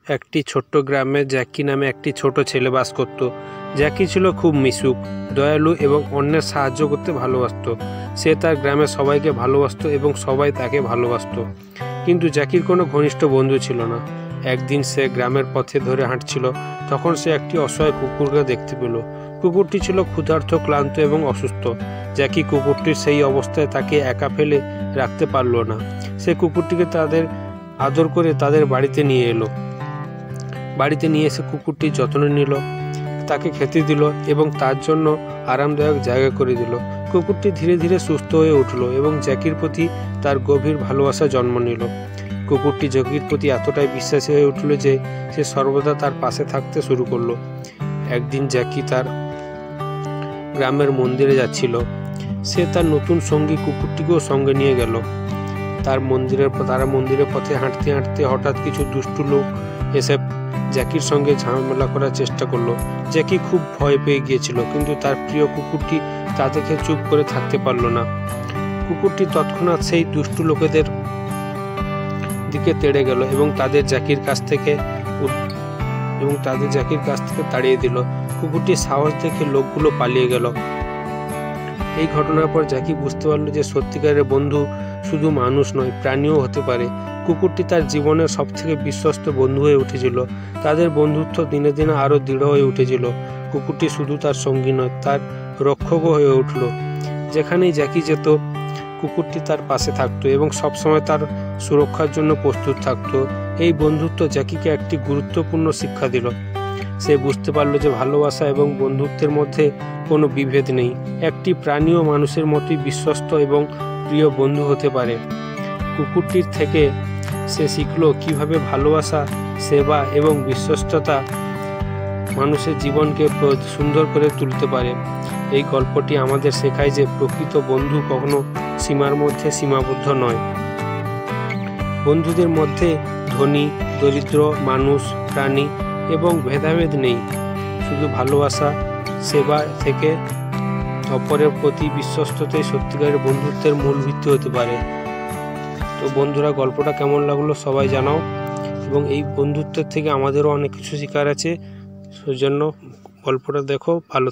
একটি ছোট্ট গ্রামে জ্যাকি নামে একটি ছোট ছেলে বাস করত। জ্যাকি ছিল খুব মিশুক, দয়ালু এবং অন্যের সাহায্য করতে ভালোবাসত। সে তার গ্রামের সবাইকে ভালোবাসত এবং সবাই তাকে ভালোবাসত। কিন্তু জ্যাকির কোনো ঘনিষ্ঠ বন্ধু ছিল না। একদিন সে গ্রামের পথে ধরে হাঁটছিল, তখন সে একটি অসহায় কুকুরকে দেখতে পেল। কুকুরটি ছিল ক্ষুধার্ত, ক্লান্ত এবং অসুস্থ। জ্যাকি কুকুরটির সেই অবস্থায় তাকে একা ফেলে রাখতে পারল না। সে কুকুরটিকে তাদের আদর করে তাদের বাড়িতে নিয়ে এলো। বাড়িতে নিয়ে এসে কুকুরটির যত্ন নিল, তাকে খেতে দিল এবং তার জন্য আরামদায়ক জায়গা করে দিল। কুকুরটি ধীরে ধীরে সুস্থ হয়ে উঠল এবং জ্যাকির প্রতি তার গভীর ভালোবাসা জন্ম নিল। কুকুরটি জ্যাকির প্রতি এতটাই বিশ্বাসী হয়ে উঠল যে সে সর্বদা তার পাশে থাকতে শুরু করলো। একদিন জ্যাকি তার গ্রামের মন্দিরে যাচ্ছিল। সে তার নতুন সঙ্গী কুকুরটিকেও সঙ্গে নিয়ে গেল। তারা মন্দিরের পথে হাঁটতে হাঁটতে হঠাৎ কিছু দুষ্টু লোক এসে জ্যাকির সঙ্গে ঝামেলা করার চেষ্টা করলো। জ্যাকি খুব ভয় পেয়ে গিয়েছিল, কিন্তু তার প্রিয় কুকুরটি তা দেখে চুপ করে থাকতে পারল না। কুকুরটি তৎক্ষণাৎ সেই দুষ্টু লোকেদের দিকে তেড়ে গেল এবং তাদের জ্যাকির কাছ থেকে তাড়িয়ে দিল। কুকুরটির সাহস দেখে লোকগুলো পালিয়ে গেল। এই ঘটনার পর জ্যাকি বুঝতে পারল যে সত্যিকারের বন্ধু শুধু মানুষ নয়, প্রাণীও হতে পারে। কুকুরটি তার জীবনের সবথেকে বিশ্বস্ত বন্ধু হয়ে উঠেছিল। তাদের বন্ধুত্ব দিনে দিনে আরও দৃঢ় হয়ে উঠেছিল। কুকুরটি শুধু তার সঙ্গী নয়, তার রক্ষকও হয়ে উঠল। যেখানেই জ্যাকি যেত, কুকুরটি তার পাশে থাকতো এবং সবসময় তার সুরক্ষার জন্য প্রস্তুত থাকতো। এই বন্ধুত্ব জ্যাকিকে একটি গুরুত্বপূর্ণ শিক্ষা দিল। সে বুঝতে পারল যে ভালোবাসা এবং বন্ধুত্বের মধ্যে কোনো বিভেদ নেই। একটি প্রাণীও মানুষের মতোই বিশ্বস্ত এবং প্রিয় বন্ধু হতে পারে। কুকুরটির থেকে সে শিখল কিভাবে ভালোবাসা, সেবা এবং বিশ্বস্ততা মানুষের জীবনকে সুন্দর করে তুলতে পারে। এই গল্পটি আমাদের শেখায় যে প্রকৃত বন্ধু কখনো সীমার মধ্যে সীমাবদ্ধ নয়। বন্ধুদের মধ্যে ধনী, দরিদ্র, মানুষ, প্রাণী এবং ভেদাভেদ নেই। শুধু ভালোবাসা, সেবা থেকে অপরের প্রতি বিশ্বস্ততাই সত্যিকারের বন্ধুত্বের মূল ভিত্তি হতে পারে। তো বন্ধুরা, গল্পটা কেমন লাগলো সবাই জানাও, এবং এই বন্ধুত্বের থেকে আমাদেরও অনেক কিছু শেখার আছে। সেজন্য গল্পটা দেখো, ভালো।